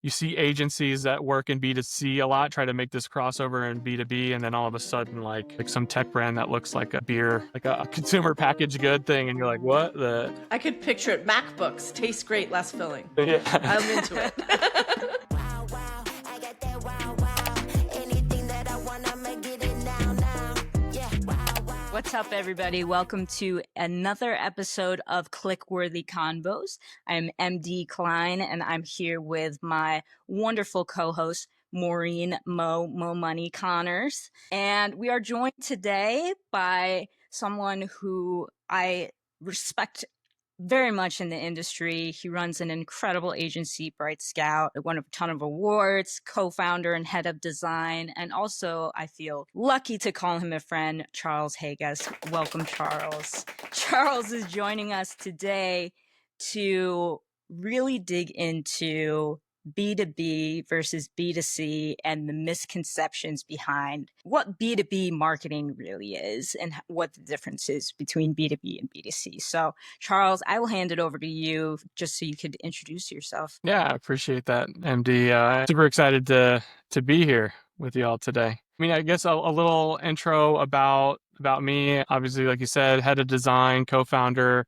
you see agencies that work in B2C a lot try to make this crossover in B2B, and then all of a sudden, like some tech brand that looks like a beer, like a consumer packaged good thing, and you're like, what the? I could picture it. MacBooks taste great, less filling. Yeah. I'm into it. Wow, wow, I got that wow, wow. Anything that I want, I'ma get it now, now. Yeah, wow, wow. What's up, everybody? Welcome to another episode of Clickworthy Convos. I'm MD Klein, and I'm here with my wonderful co-host, Maureen Mo Money Connors. And we are joined today by someone who I respect very much in the industry. He runs an incredible agency, Brightscout, won a ton of awards, co-founder and head of design, and also I feel lucky to call him a friend, Charles Haggas. Welcome, Charles. Charles is joining us today to really dig into B2B versus B2C and the misconceptions behind what B2B marketing really is and what the difference is between B2B and B2C. So, Charles, I will hand it over to you just so you could introduce yourself. Yeah, I appreciate that, MD. Super excited to be here with you all today. I mean, I guess a little intro about me. Obviously, like you said, head of design, co-founder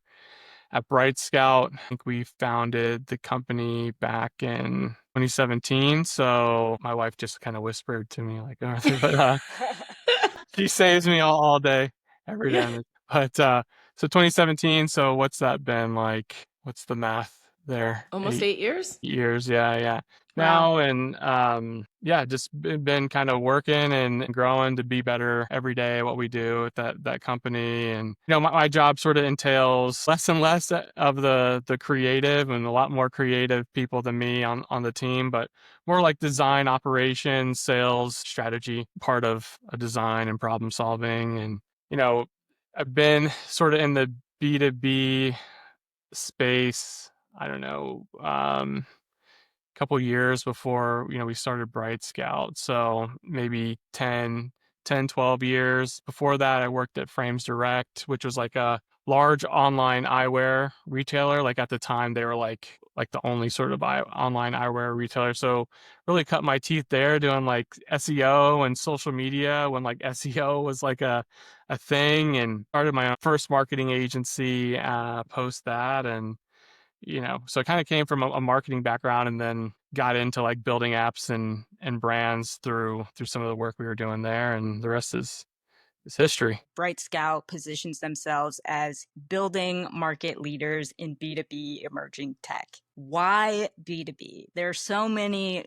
at Brightscout. I think we founded the company back in 2017. So my wife just kind of whispered to me like, Arthur, but she saves me all day, every day. But so 2017. So what's that been like? What's the math there? Almost 8 years? Years. Yeah. Wow. Now, and just been kind of working and growing to be better every day at what we do at that company. And my job sort of entails less and less of the creative, and a lot more creative people than me on the team, but more like design, operations, sales, strategy, part of a design and problem solving. And I've been sort of in the B2B space, I don't know, couple years before we started Brightscout. So maybe 12 years. Before that, I worked at Frames Direct, which was like a large online eyewear retailer. Like at the time, they were like the only sort of online eyewear retailer. So really cut my teeth there doing like SEO and social media when like SEO was like a thing, and started my own first marketing agency post that. And so I kind of came from a marketing background, and then got into like building apps and brands through some of the work we were doing there, and the rest is history. Brightscout positions themselves as building market leaders in B2B emerging tech. Why B2B? There are so many,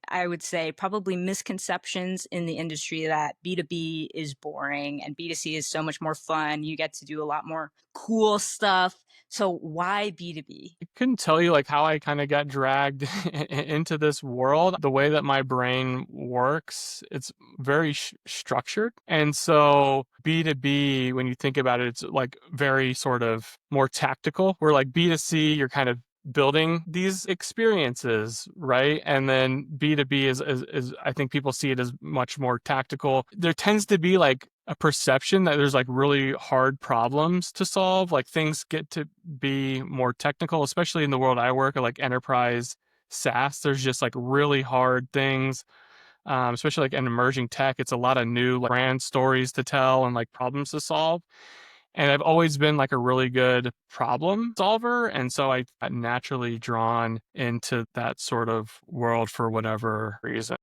I would say, probably misconceptions in the industry that B2B is boring and B2C is so much more fun. You get to do a lot more cool stuff. So why B2B? I couldn't tell you like how I kind of got dragged into this world. The way that my brain works, it's very structured. And so B2B, when you think about it, it's like very sort of more tactical. Where like B2C, you're kind of building these experiences, right? And then B2B is I think people see it as much more tactical. There tends to be like a perception that there's like really hard problems to solve. Like things get to be more technical, especially in the world I work, or like enterprise SaaS. There's just like really hard things, especially like in emerging tech. It's a lot of new like brand stories to tell and like problems to solve. And I've always been like a really good problem solver. And so I got naturally drawn into that sort of world for whatever reason.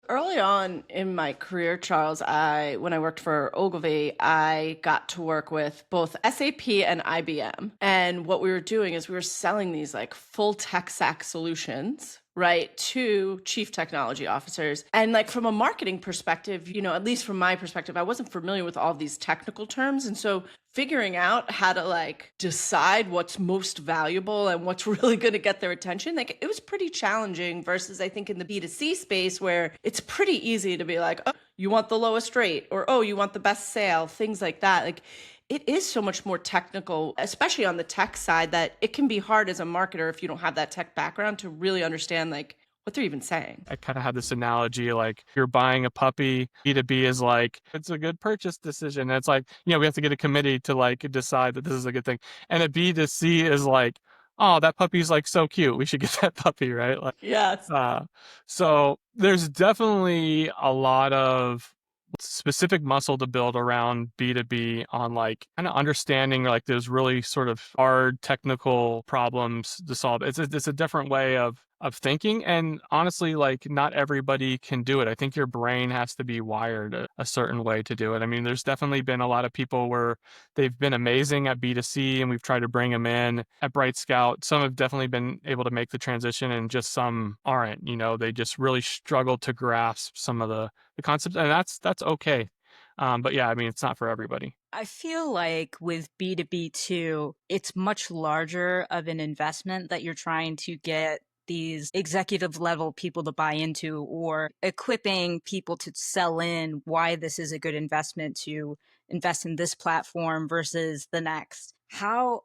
Early on in my career, Charles, when I worked for Ogilvy, I got to work with both SAP and IBM. And what we were doing is we were selling these like full tech stack solutions, right, to chief technology officers. And like from a marketing perspective, at least from my perspective, I wasn't familiar with all of these technical terms. And so figuring out how to like decide what's most valuable and what's really going to get their attention, like it was pretty challenging versus I think in the B2C space where it's pretty easy to be like, oh, you want the lowest rate, or, oh, you want the best sale, things like that. Like it is so much more technical, especially on the tech side, that it can be hard as a marketer if you don't have that tech background to really understand like what they're even saying. I kind of had this analogy, like you're buying a puppy. B2B is like, it's a good purchase decision. And it's like, we have to get a committee to like decide that this is a good thing. And a B2C is like, oh, that puppy's like so cute. We should get that puppy, right? Like, Yes. uh, so there's definitely a lot of specific muscle to build around B2B on like kind of understanding like those really sort of hard technical problems to solve. It's a different way of thinking, and honestly like not everybody can do it. I think your brain has to be wired a certain way to do it. I mean, there's definitely been a lot of people where they've been amazing at B2C and we've tried to bring them in at Brightscout. Some have definitely been able to make the transition and just some aren't, they just really struggle to grasp some of the concepts, and that's okay. But yeah, I mean, it's not for everybody. I feel like with B2B too, it's much larger of an investment that you're trying to get these executive level people to buy into, or equipping people to sell in why this is a good investment to invest in this platform versus the next. How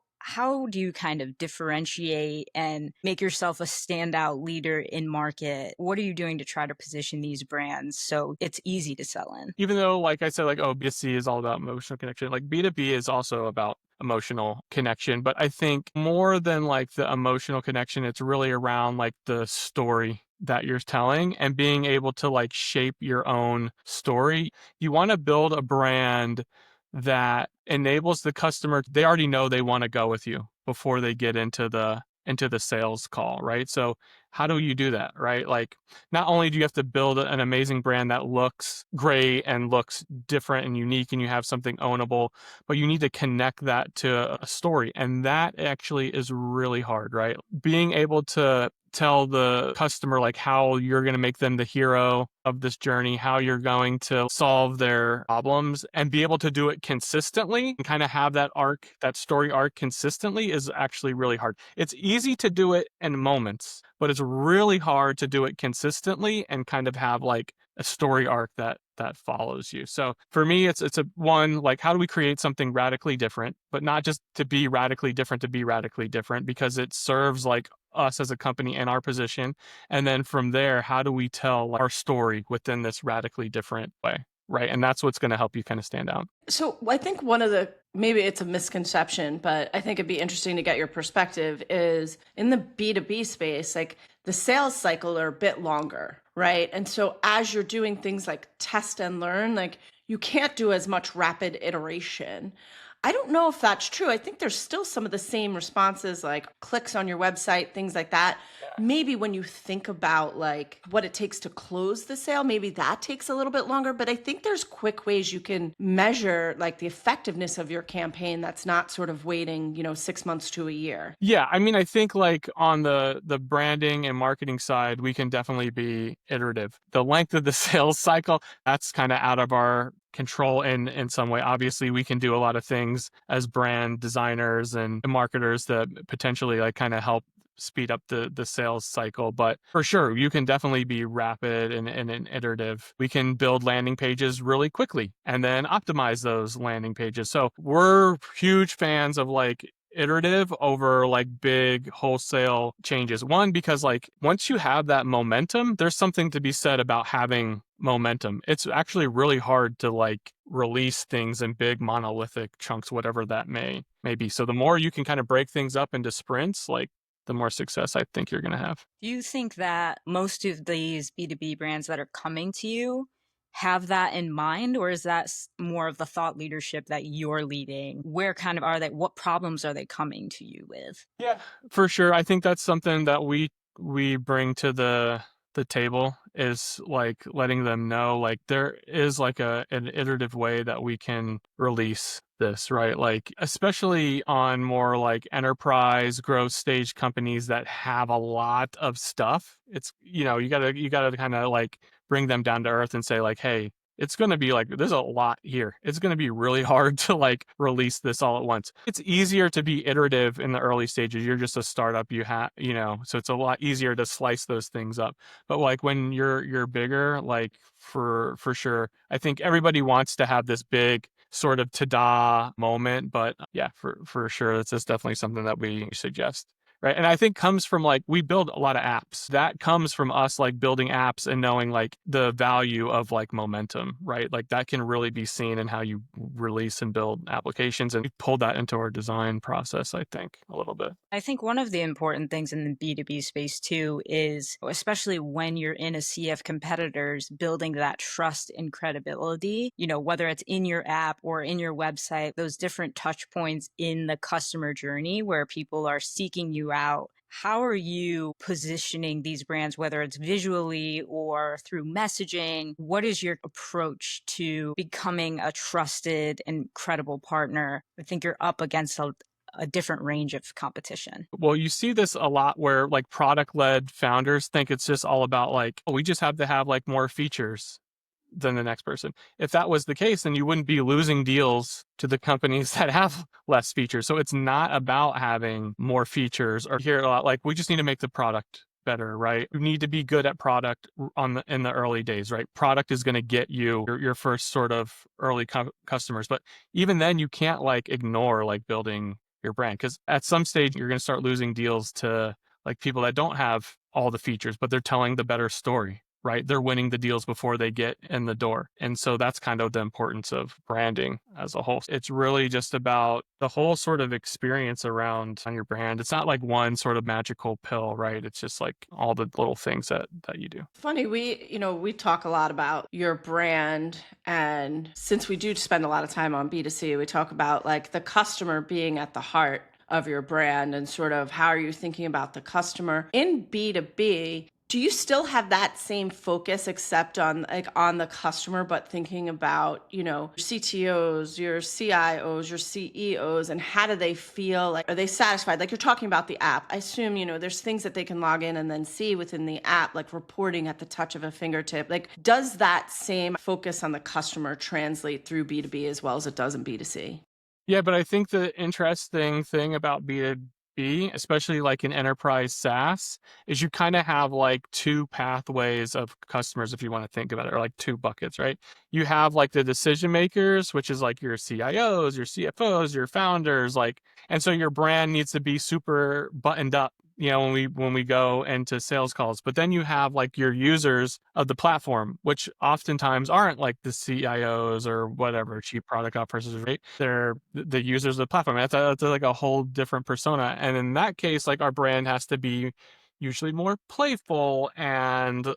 do you kind of differentiate and make yourself a standout leader in market? What are you doing to try to position these brands so it's easy to sell in? Even though, like I said, like, oh, B2C is all about emotional connection, like B2B is also about emotional connection. But I think more than like the emotional connection, it's really around like the story that you're telling and being able to like shape your own story. You want to build a brand that enables the customer, they already know they want to go with you before they get into the sales call, right? So how do you do that, right? Like, not only do you have to build an amazing brand that looks great and looks different and unique and you have something ownable, but you need to connect that to a story. And that actually is really hard, right? Being able to tell the customer like how you're going to make them the hero of this journey, how you're going to solve their problems, and be able to do it consistently and kind of have that arc, that story arc consistently is actually really hard. It's easy to do it in moments, but it's really hard to do it consistently and kind of have like a story arc that follows you. So for me, it's a one, like, how do we create something radically different, but not just to be radically different, because it serves like us as a company and our position. And then from there, how do we tell our story within this radically different way? Right. And that's what's going to help you kind of stand out. So I think one of the, maybe it's a misconception, but I think it'd be interesting to get your perspective is in the B2B space, like the sales cycle are a bit longer, right? And so as you're doing things like test and learn, like you can't do as much rapid iteration. I don't know if that's true. I think there's still some of the same responses, like clicks on your website, things like that. Maybe when you think about like what it takes to close the sale, maybe that takes a little bit longer. But I think there's quick ways you can measure like the effectiveness of your campaign that's not sort of waiting, 6 months to a year. Yeah, I mean, I think like on the branding and marketing side, we can definitely be iterative. The length of the sales cycle, that's kind of out of our control in some way. Obviously, we can do a lot of things as brand designers and marketers that potentially like kind of help speed up the sales cycle. But for sure, you can definitely be rapid and iterative. We can build landing pages really quickly and then optimize those landing pages. So we're huge fans of like iterative over like big wholesale changes. One, because like once you have that momentum, there's something to be said about having momentum. It's actually really hard to like release things in big monolithic chunks, whatever that may be. So the more you can kind of break things up into sprints, like the more success I think you're going to have. Do you think that most of these B2B brands that are coming to you have that in mind, or is that more of the thought leadership that you're leading? Where kind of are they? What problems are they coming to you with? Yeah, for sure. I think that's something that we bring to the table, is like letting them know like there is like an iterative way that we can release this, right? Like especially on more like enterprise growth stage companies that have a lot of stuff. It's you gotta kind of like bring them down to earth and say like, hey, it's going to be like, there's a lot here. It's going to be really hard to like release this all at once. It's easier to be iterative in the early stages. You're just a startup, so it's a lot easier to slice those things up. But like when you're bigger, like for sure, I think everybody wants to have this big sort of ta-da moment. But yeah, for sure, that's definitely something that we suggest. right? And I think comes from like, we build a lot of apps. That comes from us like building apps and knowing like the value of like momentum, right? Like that can really be seen in how you release and build applications. And we pulled that into our design process, I think, a little bit. I think one of the important things in the B2B space too is, especially when you're in a sea of competitors, building that trust and credibility, whether it's in your app or in your website, those different touch points in the customer journey where people are seeking you out. How are you positioning these brands, whether it's visually or through messaging? What is your approach to becoming a trusted and credible partner? I think you're up against a different range of competition. Well, you see this a lot where like product-led founders think it's just all about like, oh, we just have to have like more features than the next person. If that was the case, then you wouldn't be losing deals to the companies that have less features. So it's not about having more features, or hear a lot like, we just need to make the product better, right? You need to be good at product in the early days, right? Product is going to get you your first sort of early customers. But even then you can't like ignore like building your brand, because at some stage you're going to start losing deals to like people that don't have all the features, but they're telling the better story, right? They're winning the deals before they get in the door. And so that's kind of the importance of branding as a whole. It's really just about the whole sort of experience around on your brand. It's not like one sort of magical pill, right? It's just like all the little things that you do. Funny, we talk a lot about your brand, and since we do spend a lot of time on B2C, we talk about like the customer being at the heart of your brand and sort of how are you thinking about the customer. In B2B, do you still have that same focus except on the customer, but thinking about, your CTOs, your CIOs, your CEOs, and how do they feel? Like, are they satisfied? Like you're talking about the app. I assume, there's things that they can log in and then see within the app, like reporting at the touch of a fingertip. Like, does that same focus on the customer translate through B2B as well as it does in B2C? Yeah, but I think the interesting thing about B2B, especially like in enterprise SaaS, is you kind of have like two pathways of customers, if you want to think about it, or like two buckets, right? You have like the decision makers, which is like your CIOs, your CFOs, your founders, like, and so your brand needs to be super buttoned up, when we go into sales calls. But then you have like your users of the platform, which oftentimes aren't like the CIOs or whatever, chief product officers, right? They're the users of the platform. That's like a whole different persona. And in that case, like our brand has to be usually more playful and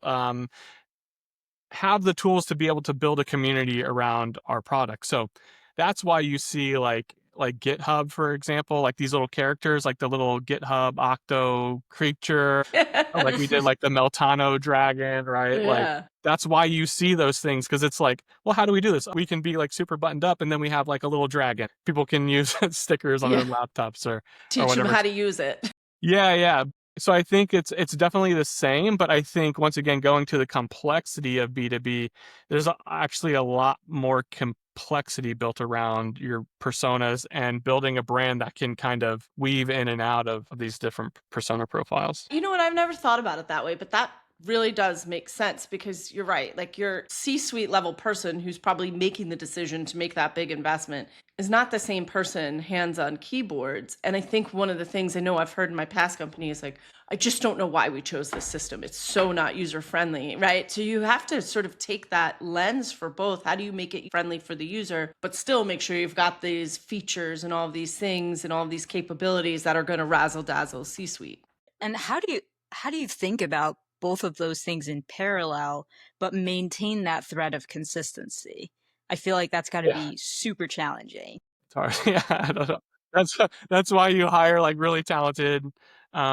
have the tools to be able to build a community around our product. So that's why you see like GitHub, for example, like these little characters, like the little GitHub Octo creature, like we did like the Meltano dragon, right? Like Yeah. that's why you see those things, because it's like, well, how do we do this? We can be like super buttoned up, and then we have like a little dragon. People can use stickers on their Yeah. laptops or Teach them whatever. how to use it. Yeah. So I think it's definitely the same, but I think once again, going to the complexity of B2B, there's actually a lot more complexity built around your personas and building a brand that can kind of weave in and out of these different persona profiles. You know what? I've never thought about it that way, but that really does make sense because you're right. Like your C-suite level person who's probably making the decision to make that big investment is not the same person hands on keyboards. And I think one of the things I know I've heard in my past company is like, I just don't know why we chose this system. It's so not user friendly, right? So you have to sort of take that lens for both. How do you make it friendly for the user, but still make sure you've got these features and all of these things and all of these capabilities that are going to razzle dazzle C-suite? And how do you think about both of those things in parallel, but maintain that thread of consistency? I feel like that's got to be super challenging. It's hard. Yeah, I don't know. That's why you hire like really talented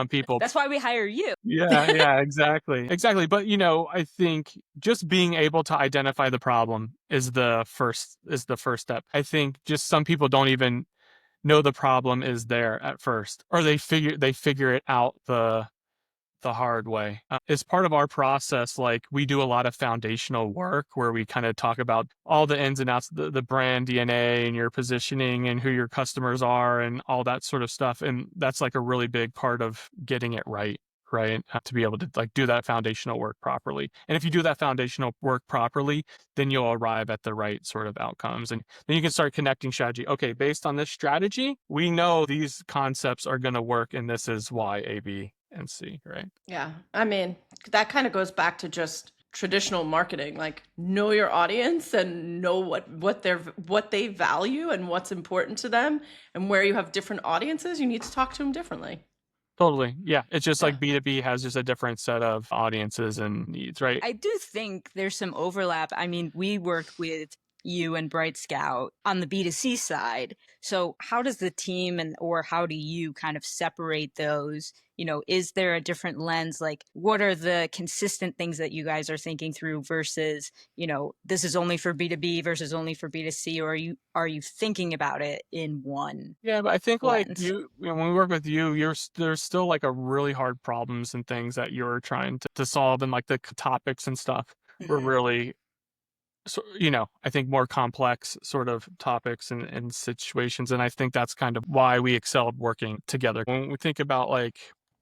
people. That's why we hire you. Yeah, exactly. But I think just being able to identify the problem is the first step. I think just some people don't even know the problem is there at first, or they figure it out the hard way. As part of our process, like we do a lot of foundational work where we kind of talk about all the ins and outs, the brand DNA and your positioning and who your customers are and all that sort of stuff. And that's like a really big part of getting it right. right? To be able to like do that foundational work properly. And if you do that foundational work properly, then you'll arrive at the right sort of outcomes. And then you can start connecting strategy. Okay, based on this strategy, we know these concepts are going to work, and this is why A, B, and C, right? Yeah. I mean, that kind of goes back to just traditional marketing, like know your audience and know what they value and what's important to them, and where you have different audiences, you need to talk to them differently. Totally. Yeah. It's just Yeah. like B2B has just a different set of audiences and needs, right? I do think there's some overlap. I mean, we worked with you and Brightscout on the B2C side. So how does the team or how do you kind of separate those? Is there a different lens? Like, what are the consistent things that you guys are thinking through versus, this is only for B2B versus only for B2C, or are you thinking about it in one? Yeah, but I think like lens? when we work with you, there's still like a really hard problems and things that you're trying to solve, and like the topics and stuff were Mhm. really, so, I think more complex sort of topics and situations. And I think that's kind of why we excelled working together. When we think about like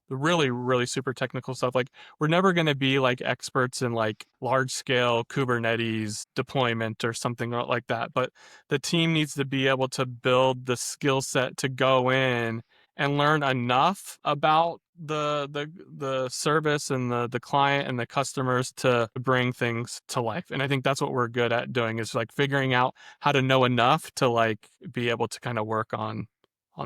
the really, really super technical stuff, like we're never going to be like experts in like large scale Kubernetes deployment or something like that. But the team needs to be able to build the skill set to go in and learn enough about the service and the client and the customers to bring things to life. And I think that's what we're good at doing, is like figuring out how to know enough to like be able to kind of work on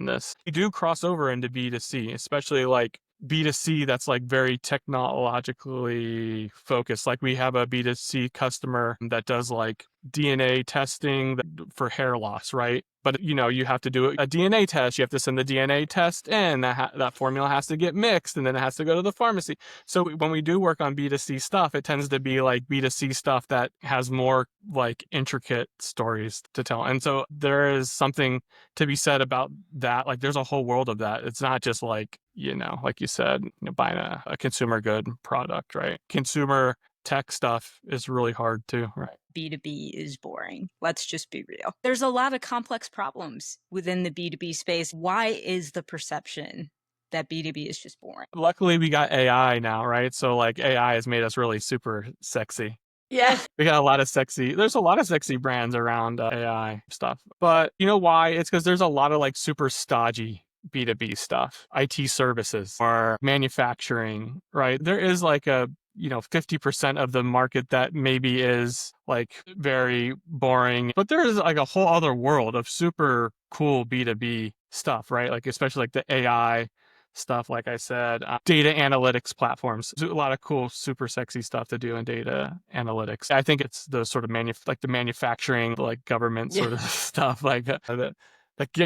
this. We do cross over into B2C, especially like B2C that's like very technologically focused. Like we have a B2C customer that does like DNA testing for hair loss, right? But you have to do a DNA test. You have to send the DNA test in. That formula has to get mixed, and then it has to go to the pharmacy. So when we do work on B2C stuff, it tends to be like B2C stuff that has more like intricate stories to tell. And so there is something to be said about that. Like there's a whole world of that. It's not just like, like you said, buying a consumer good product, right? Consumer tech stuff is really hard too, right? B2B is boring. Let's just be real. There's a lot of complex problems within the B2B space. Why is the perception that B2B is just boring? Luckily, we got AI now, right? So like AI has made us really super sexy. Yeah. We got there's a lot of sexy brands around AI stuff. But you know why? It's because there's a lot of like super stodgy B2B stuff, IT services or manufacturing, right? There is like a 50% of the market that maybe is like very boring, but there is like a whole other world of super cool B2B stuff, right? Like especially like the AI stuff, like I said, data analytics platforms. There's a lot of cool, super sexy stuff to do in data analytics. I think it's the sort of the manufacturing, like government sort of stuff, like that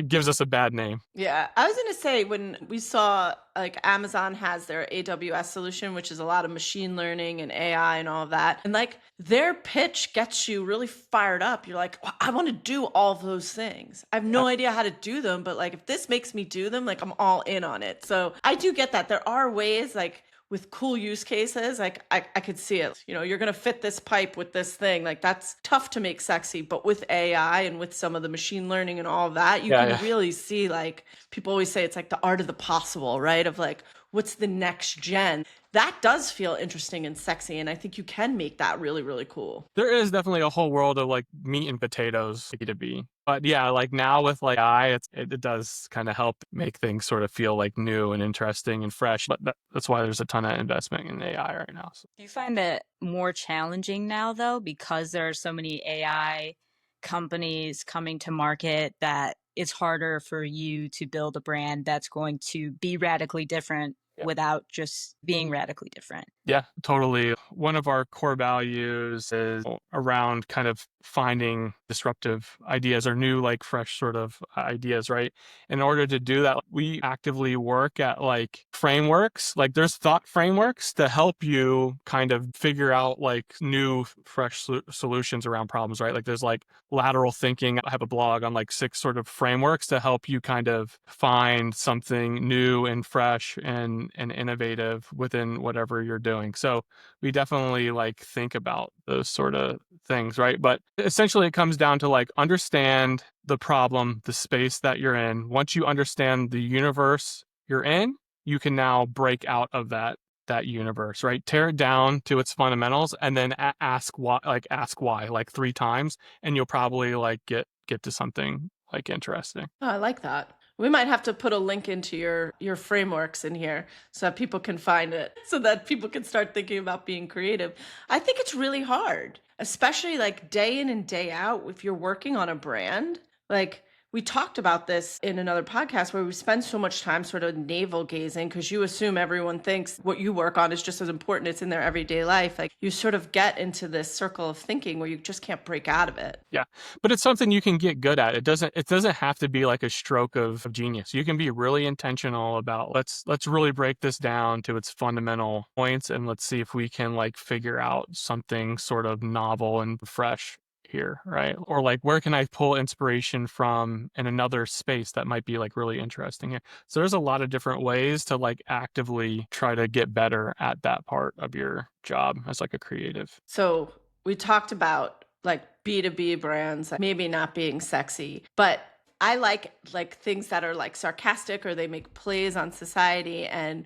gives us a bad name. Yeah, I was gonna say, when we saw like Amazon has their AWS solution, which is a lot of machine learning and AI and all of that, and like their pitch gets you really fired up. You're like, I want to do all of those things. I have no idea how to do them, but like if this makes me do them, like I'm all in on it. So I do get that. There are ways like with cool use cases, like I could see it. You're gonna fit this pipe with this thing. Like that's tough to make sexy, but with AI and with some of the machine learning and all of that, you can really see, like people always say, it's like the art of the possible, right? Of like, what's the next gen? That does feel interesting and sexy, and I think you can make that really, really cool. There is definitely a whole world of like meat and potatoes B2B. But yeah, like now with like AI, it does kind of help make things sort of feel like new and interesting and fresh. But that's why there's a ton of investment in AI right now. So. Do you find that more challenging now, though, because there are so many AI companies coming to market, that it's harder for you to build a brand that's going to be radically different without just being radically different? Yeah, totally. One of our core values is around kind of finding disruptive ideas or new, like fresh sort of ideas, right? In order to do that, we actively work at like frameworks, like there's thought frameworks to help you kind of figure out like new, fresh solutions around problems, right? Like there's like lateral thinking. I have a blog on like 6 sort of frameworks to help you kind of find something new and fresh and innovative within whatever you're doing. So we definitely like think about those sort of things, right? But essentially it comes down to like understand the problem, the space that you're in. Once you understand the universe you're in, you can now break out of that that universe, right? Tear it down to its fundamentals and then ask why like 3 times, and you'll probably like get to something like interesting. Oh, I like that. We might have to put a link into your frameworks in here so that people can find it, so that people can start thinking about being creative. I think it's really hard, especially like day in and day out if you're working on a brand. Like we talked about this in another podcast where we spend so much time sort of navel gazing because you assume everyone thinks what you work on is just as important. It's in their everyday life. Like you sort of get into this circle of thinking where you just can't break out of it. Yeah, but it's something you can get good at. It doesn't have to be like a stroke of genius. You can be really intentional about let's really break this down to its fundamental points, and let's see if we can like figure out something sort of novel and fresh here, right? Or like where can I pull inspiration from in another space that might be like really interesting here. So there's a lot of different ways to like actively try to get better at that part of your job as like a creative. So we talked about like B2B brands, like, maybe not being sexy, but I like things that are like sarcastic or they make plays on society. And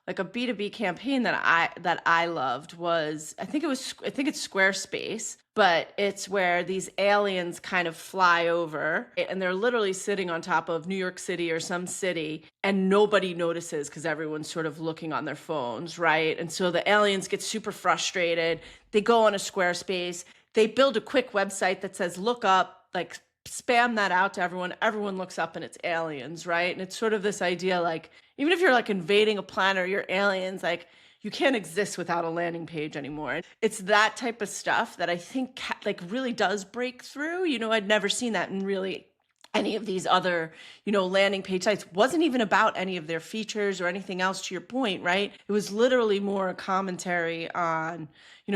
like a B2B campaign that I loved was I think it's Squarespace, but it's where these aliens kind of fly over and they're literally sitting on top of New York City or some city and nobody notices because everyone's sort of looking on their phones, right? And so the aliens get super frustrated. They go on a Squarespace, they build a quick website that says look up, like spam that out to everyone. Everyone looks up and it's aliens, right? And it's sort of this idea like, even if you're like invading a planet or you're aliens, like you can't exist without a landing page anymore. It's that type of stuff that I think like really does break through. You know, I'd never seen that in really any of these other, landing page sites. Wasn't even about any of their features or anything else, to your point, right? It was literally more a commentary on,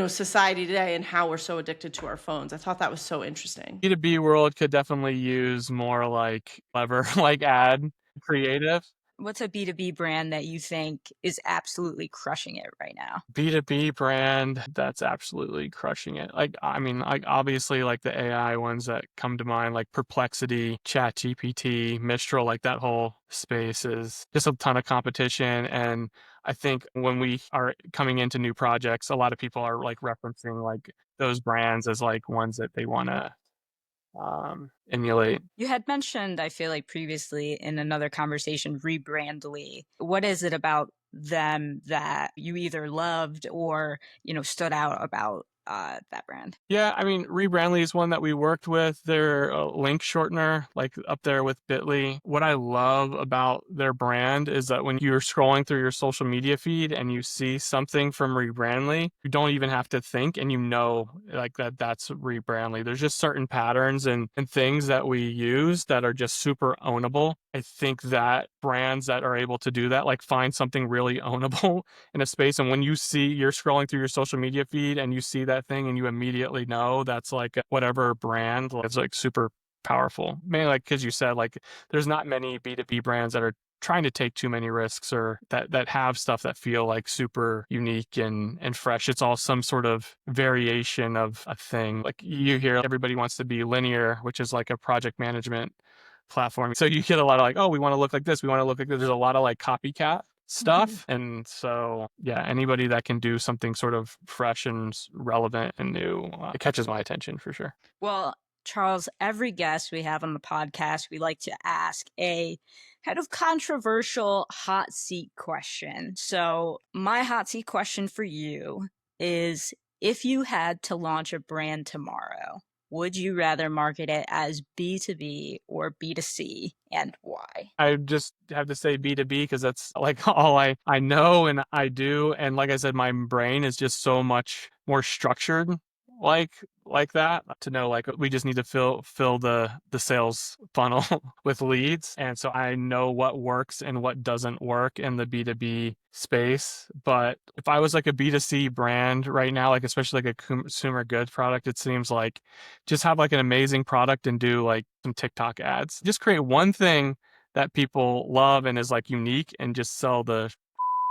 society today and how we're so addicted to our phones. I thought that was so interesting. B2B world could definitely use more like clever, like ad creative. What's a B2B brand that you think is absolutely crushing it right now? B2B brand that's absolutely crushing it. Like, I mean, like obviously like the AI ones that come to mind, like Perplexity, ChatGPT, Mistral, like that whole space is just a ton of competition. And I think when we are coming into new projects, a lot of people are like referencing like those brands as like ones that they want to emulate. You had mentioned, I feel like previously in another conversation, Rebrandly. What is it about them that you either loved or, stood out about that brand? Yeah, I mean, Rebrandly is one that we worked with. They're a link shortener, like up there with Bitly. What I love about their brand is that when you're scrolling through your social media feed and you see something from Rebrandly, you don't even have to think and like that's Rebrandly. There's just certain patterns and things that we use that are just super ownable. I think that brands that are able to do that, like find something really ownable in a space. And when you're scrolling through your social media feed and you see that thing and you immediately know that's like whatever brand, it's like super powerful. Mainly like, cause you said like, there's not many B2B brands that are trying to take too many risks or that have stuff that feel like super unique and fresh. It's all some sort of variation of a thing. Like you hear everybody wants to be linear, which is like a project management platform. So you get a lot of like, oh, we want to look like this. We want to look like this. There's a lot of like copycat stuff. And so, yeah, anybody that can do something sort of fresh and relevant and new, it catches my attention for sure. Well, Charles, every guest we have on the podcast, we like to ask a kind of controversial hot seat question. So my hot seat question for you is, if you had to launch a brand tomorrow, would you rather market it as B2B or B2C, and why? I just have to say B2B because that's like all I know and I do. And like I said, my brain is just so much more structured like that to know like we just need to fill the sales funnel with leads. And so I know what works and what doesn't work in the B2B space. But if I was like a B2C brand right now, like especially like a consumer goods product, it seems like just have like an amazing product and do like some TikTok ads. Just create one thing that people love and is like unique and just sell the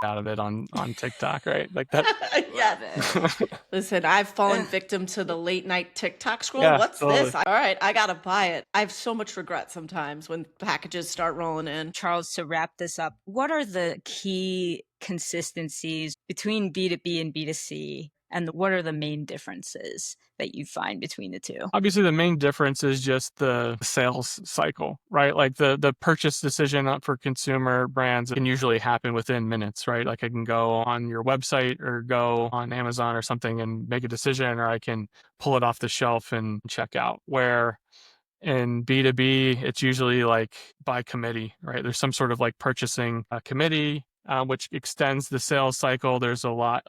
out of it on TikTok, right? Like that. Yeah, love it. Listen, I've fallen victim to the late night TikTok scroll. Yeah, What's totally. this? All right, I gotta buy it. I have so much regret sometimes when packages start rolling in. Charles, to wrap this up, what are the key consistencies between B2B and B2C? And what are the main differences that you find between the two? Obviously, the main difference is just the sales cycle, right? Like the purchase decision for consumer brands can usually happen within minutes, right? Like I can go on your website or go on Amazon or something and make a decision, or I can pull it off the shelf and check out. Where in B2B, it's usually like by committee, right? There's some sort of like purchasing committee, which extends the sales cycle. There's a lot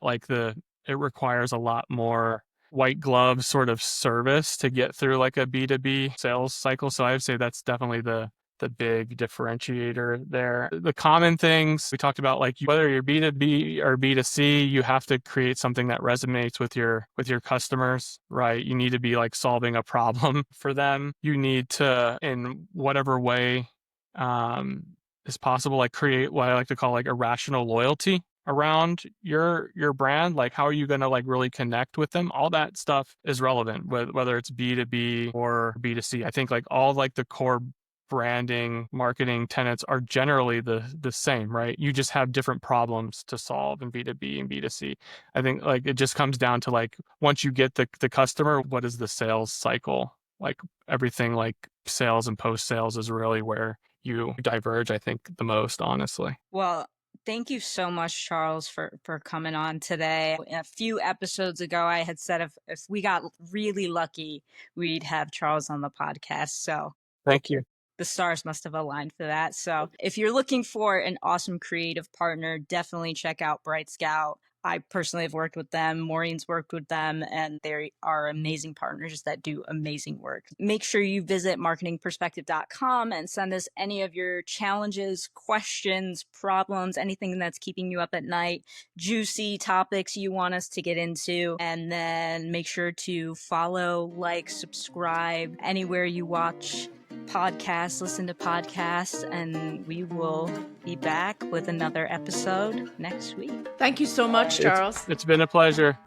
it requires a lot more white glove sort of service to get through like a B2B sales cycle. So I would say that's definitely the big differentiator there. The common things we talked about, like whether you're B2B or B2C, you have to create something that resonates with your customers, right? You need to be like solving a problem for them. You need to, in whatever way is possible, like create what I like to call like irrational loyalty around your brand. Like how are you going to like really connect with them? All that stuff is relevant, whether it's B2B or B2C. I think like all like the core branding marketing tenets are generally the same, right? You just have different problems to solve in B2B and B2C. I think like it just comes down to like once you get the customer, what is the sales cycle? Like everything like sales and post sales is really where you diverge, I think, the most, honestly. Well, thank you so much, Charles, for coming on today. A few episodes ago, I had said if we got really lucky, we'd have Charles on the podcast. So thank you. The stars must have aligned for that. So if you're looking for an awesome creative partner, definitely check out Brightscout. I personally have worked with them. Maureen's worked with them, and they are amazing partners that do amazing work. Make sure you visit marketingperspective.com and send us any of your challenges, questions, problems, anything that's keeping you up at night, juicy topics you want us to get into. And then make sure to follow, like, subscribe anywhere you watch podcasts, listen to podcasts, and we will be back with another episode next week. Thank you so much, Charles. It's been a pleasure.